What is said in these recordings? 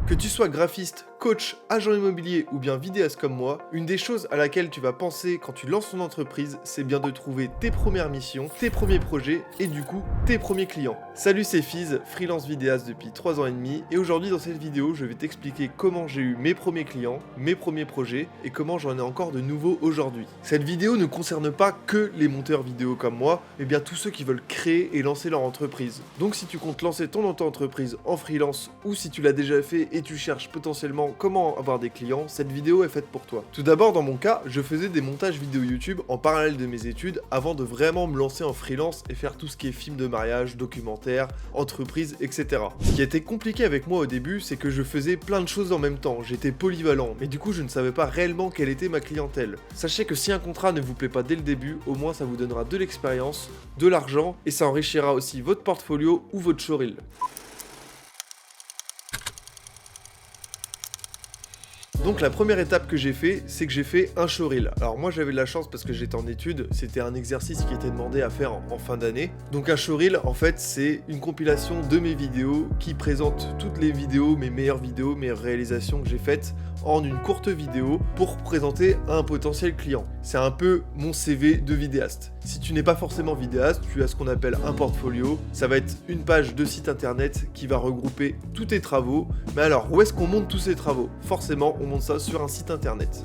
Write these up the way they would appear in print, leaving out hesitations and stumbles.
Que tu sois graphiste, coach, agent immobilier ou bien vidéaste comme moi, une des choses à laquelle tu vas penser quand tu lances ton entreprise, c'est bien de trouver tes premières missions, tes premiers projets et du coup tes premiers clients. Salut, c'est Fiz, freelance vidéaste depuis 3 ans et demi et aujourd'hui dans cette vidéo je vais t'expliquer comment j'ai eu mes premiers clients, mes premiers projets et comment j'en ai encore de nouveaux aujourd'hui. Cette vidéo ne concerne pas que les monteurs vidéo comme moi, mais bien tous ceux qui veulent créer et lancer leur entreprise. Donc si tu comptes lancer ton auto-entreprise en freelance ou si tu l'as déjà fait et tu cherches potentiellement comment avoir des clients, cette vidéo est faite pour toi. Tout d'abord, dans mon cas, je faisais des montages vidéo YouTube en parallèle de mes études avant de vraiment me lancer en freelance et faire tout ce qui est film de mariage, documentaire, entreprise, etc. Ce qui était compliqué avec moi au début, c'est que je faisais plein de choses en même temps, j'étais polyvalent, mais du coup je ne savais pas réellement quelle était ma clientèle. Sachez que si un contrat ne vous plaît pas dès le début, au moins ça vous donnera de l'expérience, de l'argent et ça enrichira aussi votre portfolio ou votre showreel. Donc la première étape que j'ai fait, c'est que j'ai fait un showreel. Alors moi j'avais de la chance parce que j'étais en études, c'était un exercice qui était demandé à faire en fin d'année. Donc un showreel en fait c'est une compilation de mes vidéos qui présente toutes les vidéos, mes meilleures réalisations que j'ai faites en une courte vidéo pour présenter à un potentiel client. C'est un peu mon CV de vidéaste. Si tu n'es pas forcément vidéaste, tu as ce qu'on appelle un portfolio. Ça va être une page de site internet qui va regrouper tous tes travaux. Mais alors, où est-ce qu'on monte tous ces travaux? Forcément, on monte ça sur un site internet.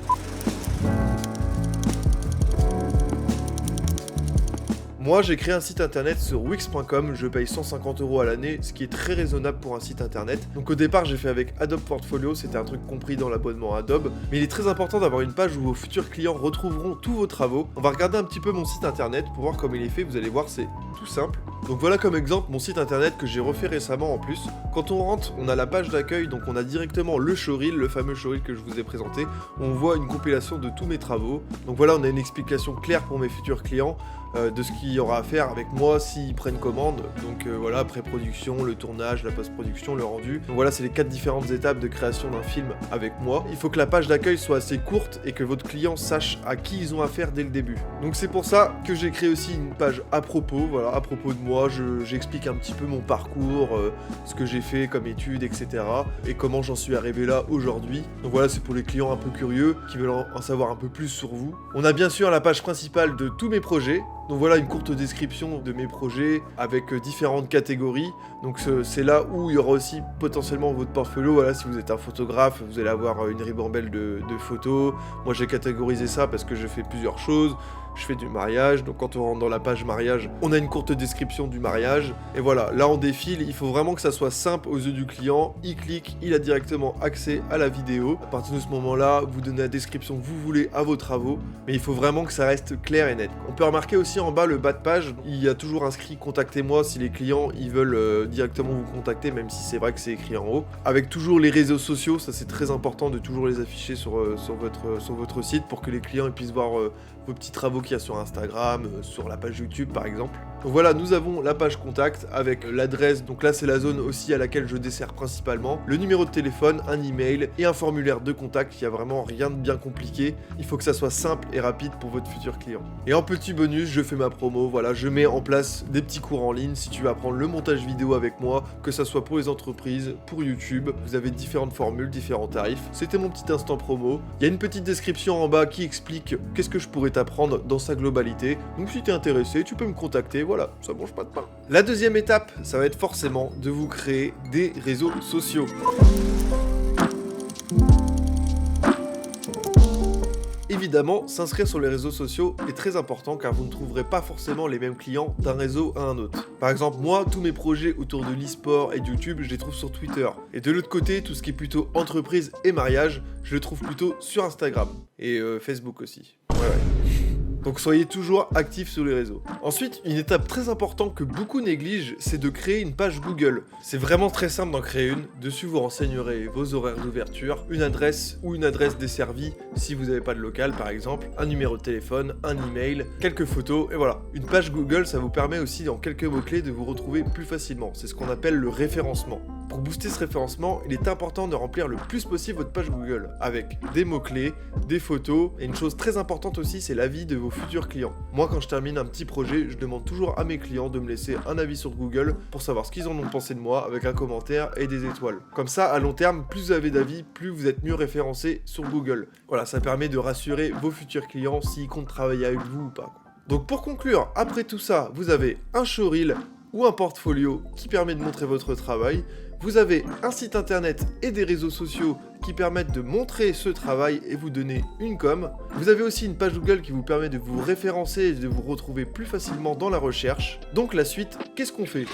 Moi, j'ai créé un site internet sur Wix.com, je paye 150 € à l'année, ce qui est très raisonnable pour un site internet. Donc au départ, j'ai fait avec Adobe Portfolio, c'était un truc compris dans l'abonnement Adobe, mais il est très important d'avoir une page où vos futurs clients retrouveront tous vos travaux. On va regarder un petit peu mon site internet pour voir comment il est fait, vous allez voir, c'est tout simple. Donc voilà comme exemple mon site internet que j'ai refait récemment en plus. Quand on rentre, on a la page d'accueil, donc on a directement le showreel, le fameux showreel que je vous ai présenté. On voit une compilation de tous mes travaux. Donc voilà, on a une explication claire pour mes futurs clients de ce qu'il y aura à faire avec moi s'ils prennent commande. Donc voilà, pré-production, le tournage, la post-production, le rendu. Donc voilà, c'est les 4 différentes étapes de création d'un film avec moi. Il faut que la page d'accueil soit assez courte et que votre client sache à qui ils ont affaire dès le début. Donc c'est pour ça que j'ai créé aussi une page à propos, voilà, à propos de moi, j'explique un petit peu mon parcours, ce que j'ai fait comme études, etc. et comment j'en suis arrivé là aujourd'hui. Donc voilà, c'est pour les clients un peu curieux qui veulent en savoir un peu plus sur vous. On a bien sûr la page principale de tous mes projets. Donc voilà une courte description de mes projets avec différentes catégories. Donc c'est là où il y aura aussi potentiellement votre portfolio. Voilà, si vous êtes un photographe, vous allez avoir une ribambelle de photos. Moi j'ai catégorisé ça parce que je fais plusieurs choses. Je fais du mariage, donc quand on rentre dans la page mariage, on a une courte description du mariage. Et voilà, là on défile, il faut vraiment que ça soit simple aux yeux du client. Il clique, il a directement accès à la vidéo. À partir de ce moment-là, vous donnez la description que vous voulez à vos travaux, mais il faut vraiment que ça reste clair et net. On peut remarquer aussi en bas le bas de page, il y a toujours inscrit contactez-moi si les clients ils veulent directement vous contacter, même si c'est vrai que c'est écrit en haut. Avec toujours les réseaux sociaux, ça c'est très important de toujours les afficher sur votre site pour que les clients ils puissent voir vos petits travaux qu'il y a sur Instagram, sur la page YouTube par exemple. Donc voilà, nous avons la page contact avec l'adresse, donc là c'est la zone aussi à laquelle je desserre principalement, le numéro de téléphone, un email et un formulaire de contact. Il n'y a vraiment rien de bien compliqué, il faut que ça soit simple et rapide pour votre futur client. Et en petit bonus, je fais ma promo, voilà, je mets en place des petits cours en ligne si tu veux apprendre le montage vidéo avec moi, que ça soit pour les entreprises, pour YouTube, vous avez différentes formules, différents tarifs. C'était mon petit instant promo. Il y a une petite description en bas qui explique qu'est-ce que je pourrais t'apprendre dans sa globalité. Donc si t'es intéressé, tu peux me contacter, voilà, ça mange pas de pain. La deuxième étape, ça va être forcément de vous créer des réseaux sociaux. Évidemment, s'inscrire sur les réseaux sociaux est très important car vous ne trouverez pas forcément les mêmes clients d'un réseau à un autre. Par exemple, moi, tous mes projets autour de l'e-sport et de YouTube, je les trouve sur Twitter. Et de l'autre côté, tout ce qui est plutôt entreprise et mariage, je le trouve plutôt sur Instagram. Et Facebook aussi. Ouais. Donc soyez toujours actifs sur les réseaux. Ensuite, une étape très importante que beaucoup négligent, c'est de créer une page Google. C'est vraiment très simple d'en créer une. Dessus, vous renseignerez vos horaires d'ouverture, une adresse ou une adresse desservie si vous n'avez pas de local par exemple, un numéro de téléphone, un email, quelques photos et voilà. Une page Google, ça vous permet aussi en quelques mots-clés de vous retrouver plus facilement. C'est ce qu'on appelle le référencement. Pour booster ce référencement, il est important de remplir le plus possible votre page Google, avec des mots-clés, des photos, et une chose très importante aussi, c'est l'avis de vos futurs clients. Moi, quand je termine un petit projet, je demande toujours à mes clients de me laisser un avis sur Google pour savoir ce qu'ils en ont pensé de moi, avec un commentaire et des étoiles. Comme ça, à long terme, plus vous avez d'avis, plus vous êtes mieux référencé sur Google. Voilà, ça permet de rassurer vos futurs clients s'ils comptent travailler avec vous ou pas. Donc pour conclure, après tout ça, vous avez un showreel ou un portfolio qui permet de montrer votre travail. Vous avez un site internet et des réseaux sociaux qui permettent de montrer ce travail et vous donner une com. Vous avez aussi une page Google qui vous permet de vous référencer et de vous retrouver plus facilement dans la recherche. Donc la suite, qu'est-ce qu'on fait ?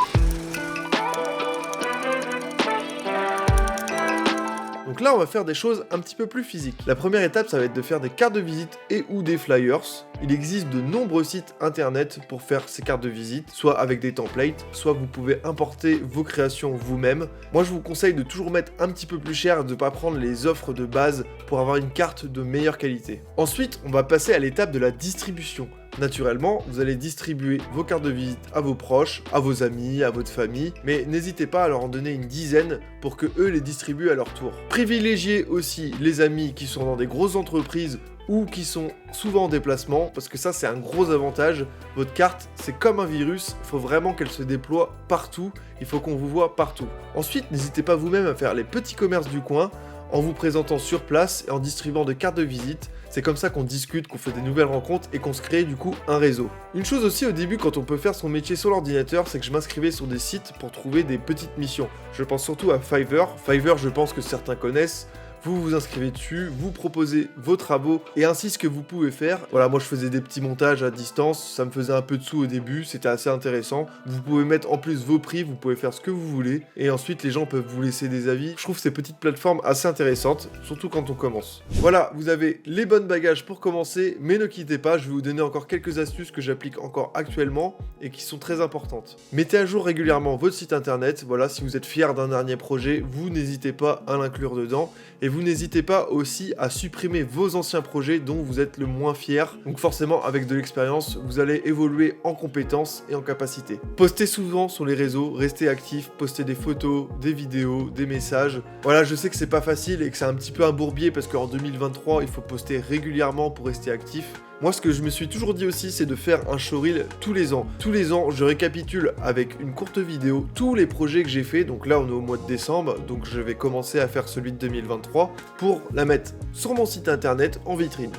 Donc là, on va faire des choses un petit peu plus physiques. La première étape, ça va être de faire des cartes de visite et ou des flyers. Il existe de nombreux sites internet pour faire ces cartes de visite, soit avec des templates, soit vous pouvez importer vos créations vous-même. Moi, je vous conseille de toujours mettre un petit peu plus cher et de ne pas prendre les offres de base pour avoir une carte de meilleure qualité. Ensuite, on va passer à l'étape de la distribution. Naturellement, vous allez distribuer vos cartes de visite à vos proches, à vos amis, à votre famille, mais n'hésitez pas à leur en donner une dizaine pour que eux les distribuent à leur tour. Privilégiez aussi les amis qui sont dans des grosses entreprises ou qui sont souvent en déplacement, parce que ça c'est un gros avantage. Votre carte, c'est comme un virus, il faut vraiment qu'elle se déploie partout, il faut qu'on vous voit partout. Ensuite, n'hésitez pas vous-même à faire les petits commerces du coin, en vous présentant sur place et en distribuant des cartes de visite. C'est comme ça qu'on discute, qu'on fait des nouvelles rencontres et qu'on se crée du coup un réseau. Une chose aussi au début quand on peut faire son métier sur l'ordinateur, c'est que je m'inscrivais sur des sites pour trouver des petites missions. Je pense surtout à Fiverr. Fiverr, je pense que certains connaissent. Vous vous inscrivez dessus, vous proposez vos travaux et ainsi ce que vous pouvez faire. Voilà, moi je faisais des petits montages à distance, ça me faisait un peu de sous au début, c'était assez intéressant. Vous pouvez mettre en plus vos prix, vous pouvez faire ce que vous voulez et ensuite les gens peuvent vous laisser des avis. Je trouve ces petites plateformes assez intéressantes, surtout quand on commence. Voilà, vous avez les bonnes bagages pour commencer, mais ne quittez pas, je vais vous donner encore quelques astuces que j'applique encore actuellement et qui sont très importantes. Mettez à jour régulièrement votre site internet, voilà, si vous êtes fier d'un dernier projet, vous n'hésitez pas à l'inclure dedans. Et vous n'hésitez pas aussi à supprimer vos anciens projets dont vous êtes le moins fier. Donc forcément, avec de l'expérience, vous allez évoluer en compétences et en capacité. Postez souvent sur les réseaux, restez actif, postez des photos, des vidéos, des messages. Voilà, je sais que c'est pas facile et que c'est un petit peu un bourbier parce qu'en 2023, il faut poster régulièrement pour rester actif. Moi, ce que je me suis toujours dit aussi, c'est de faire un showreel tous les ans. Tous les ans, je récapitule avec une courte vidéo tous les projets que j'ai fait. Donc là, on est au mois de décembre, donc je vais commencer à faire celui de 2023 pour la mettre sur mon site internet en vitrine.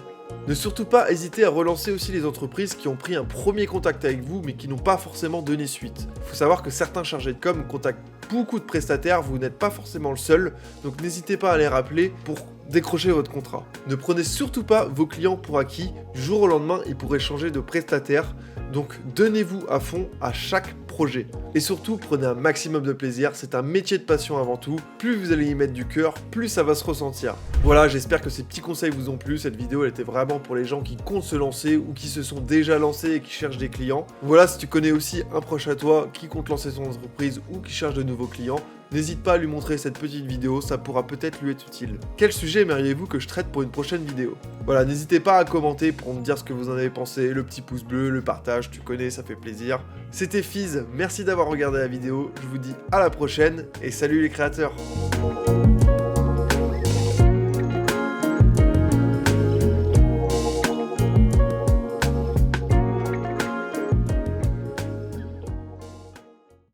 Ne surtout pas hésiter à relancer aussi les entreprises qui ont pris un premier contact avec vous mais qui n'ont pas forcément donné suite. Il faut savoir que certains chargés de com contactent beaucoup de prestataires, vous n'êtes pas forcément le seul, donc n'hésitez pas à les rappeler pour décrocher votre contrat. Ne prenez surtout pas vos clients pour acquis, du jour au lendemain ils pourraient changer de prestataire, donc donnez-vous à fond à chaque projet. Et surtout prenez un maximum de plaisir, c'est un métier de passion avant tout, plus vous allez y mettre du cœur, plus ça va se ressentir. Voilà, j'espère que ces petits conseils vous ont plu, cette vidéo elle était vraiment pour les gens qui comptent se lancer ou qui se sont déjà lancés et qui cherchent des clients. Voilà, si tu connais aussi un proche à toi qui compte lancer son entreprise ou qui cherche de nouveaux clients, n'hésite pas à lui montrer cette petite vidéo, ça pourra peut-être lui être utile. Quel sujet aimeriez-vous que je traite pour une prochaine vidéo ? Voilà, n'hésitez pas à commenter pour me dire ce que vous en avez pensé, le petit pouce bleu, le partage, tu connais, ça fait plaisir. C'était Fiz, merci d'avoir regardé la vidéo, je vous dis à la prochaine et salut les créateurs.